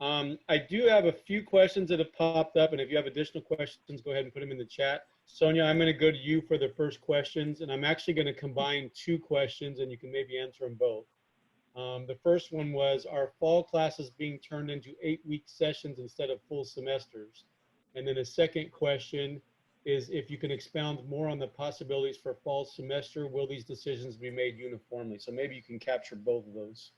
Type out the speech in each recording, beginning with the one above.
I do have a few questions that have popped up, and if you have additional questions, go ahead and put them in the chat. Sonia, I'm going to go to you for the first questions, and I'm actually going to combine two questions, and you can maybe answer them both. The first one was, are fall classes being turned into 8-week sessions instead of full semesters? And then the second question is, if you can expound more on the possibilities for fall semester, will these decisions be made uniformly? So maybe you can capture both of those.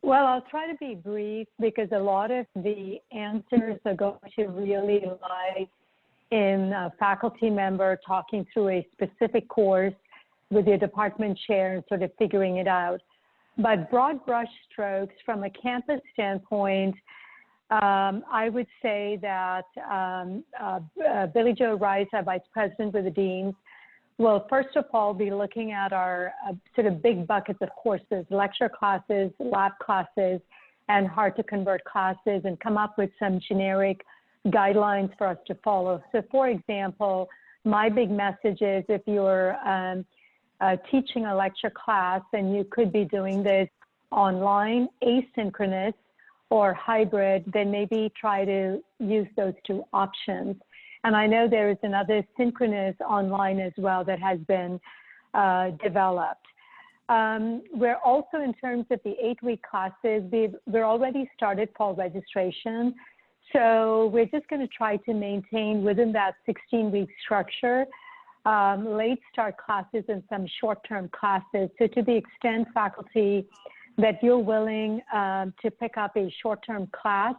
Well, I'll try to be brief because a lot of the answers are going to really lie in a faculty member talking through a specific course with your department chair and sort of figuring it out. But broad brush strokes from a campus standpoint, I would say that Billy Joe Rice, our Vice President with the Deans, will first of all be looking at our sort of big buckets of courses, lecture classes, lab classes, and hard to convert classes, and come up with some generic guidelines for us to follow. So for example, my big message is, if you're teaching a lecture class and you could be doing this online, asynchronous, or hybrid, then maybe try to use those two options. And I know there is another synchronous online as well that has been developed. We're also, in terms of the 8-week classes, we're already started fall registration. So we're just going to try to maintain within that 16-week structure late start classes and some short-term classes. So to the extent, faculty, that you're willing to pick up a short-term class,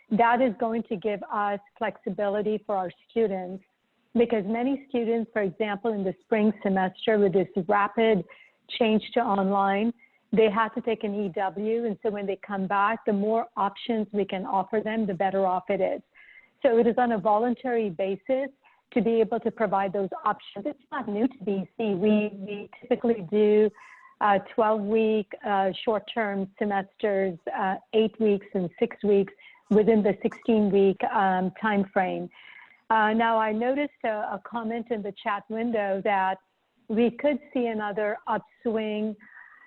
that is going to give us flexibility for our students, because many students, for example, in the spring semester with this rapid change to online, they have to take an EW, and so when they come back, the more options we can offer them, the better off it is. So it is on a voluntary basis to be able to provide those options. It's not new to BC. We typically do 12-week short-term semesters, 8 weeks and 6 weeks within the 16-week time frame. Now, I noticed a comment in the chat window that we could see another upswing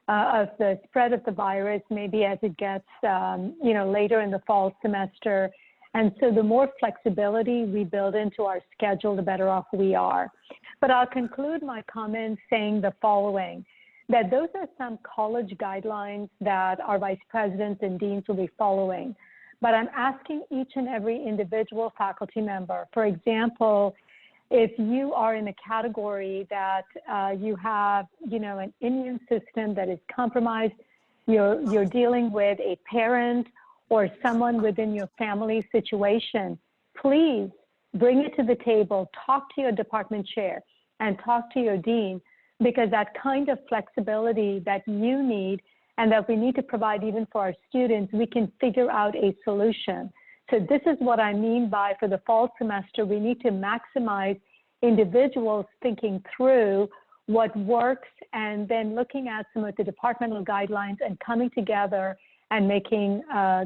of the spread of the virus, maybe as it gets later in the fall semester. And so the more flexibility we build into our schedule, the better off we are. But I'll conclude my comments saying the following, that those are some college guidelines that our vice presidents and deans will be following. But I'm asking each and every individual faculty member, for example, if you are in a category that you have, an immune system that is compromised, you're dealing with a parent or someone within your family situation, please bring it to the table, talk to your department chair, and talk to your dean, because that kind of flexibility that you need and that we need to provide even for our students, we can figure out a solution. So this is what I mean by, for the fall semester, we need to maximize individuals thinking through what works and then looking at some of the departmental guidelines and coming together and making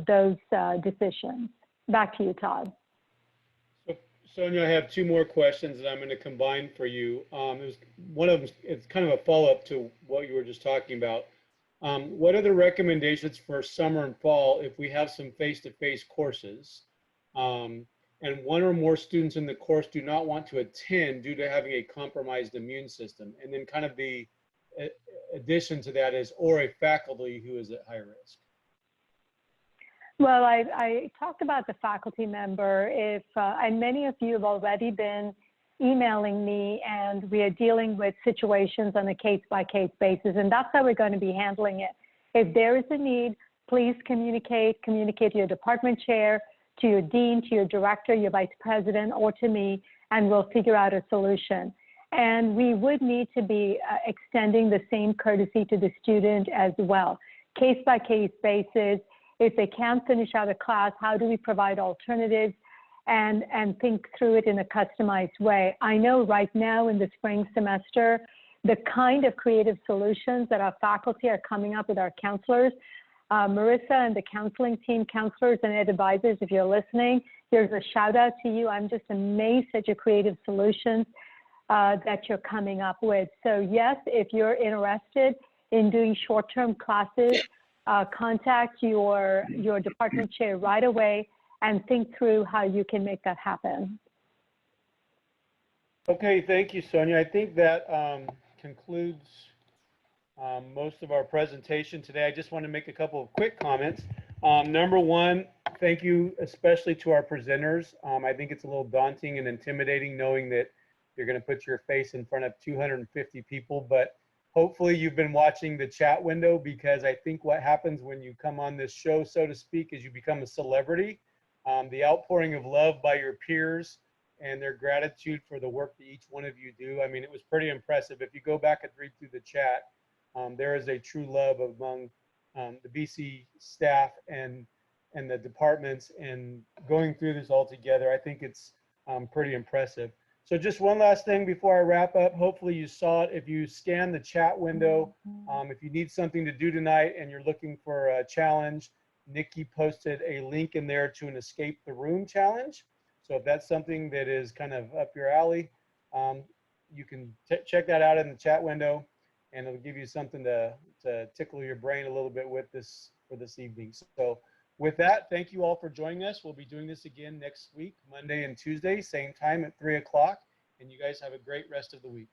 those decisions. Back to you, Todd. So, Sonia, I have two more questions that I'm going to combine for you. One of them, it's kind of a follow-up to what you were just talking about. What are the recommendations for summer and fall if we have some face-to-face courses and one or more students in the course do not want to attend due to having a compromised immune system? And then kind of the addition to that is, or a faculty who is at high risk. Well, I talked about the faculty member. And many of you have already been emailing me, and we are dealing with situations on a case-by-case basis, and that's how we're going to be handling it. If there is a need, please communicate to your department chair, to your dean, to your director, your vice president, or to me, and we'll figure out a solution. And we would need to be extending the same courtesy to the student as well. Case-by-case basis, if they can't finish out a class, how do we provide alternatives and think through it in a customized way? I know right now in the spring semester, the kind of creative solutions that our faculty are coming up with our counselors, Marissa and the counseling team, counselors and advisors, if you're listening, here's a shout out to you. I'm just amazed at your creative solutions that you're coming up with. So yes, if you're interested in doing short-term classes contact your department chair right away and think through how you can make that happen. Okay, thank you, Sonia. I think that concludes most of our presentation today. I just want to make a couple of quick comments. Number one, thank you especially to our presenters. I think it's a little daunting and intimidating knowing that you're going to put your face in front of 250 people, but hopefully you've been watching the chat window, because I think what happens when you come on this show, so to speak, is you become a celebrity. The outpouring of love by your peers and their gratitude for the work that each one of you do. I mean, it was pretty impressive. If you go back and read through the chat, there is a true love among the BC staff and the departments, and going through this all together, I think it's pretty impressive. So just one last thing before I wrap up. Hopefully you saw it. If you scan the chat window, if you need something to do tonight and you're looking for a challenge, Nikki posted a link in there to an Escape the Room challenge. So if that's something that is kind of up your alley, you can check that out in the chat window, and it'll give you something to tickle your brain a little bit with this for this evening. So with that, thank you all for joining us. We'll be doing this again next week, Monday and Tuesday, same time at 3 o'clock. And you guys have a great rest of the week.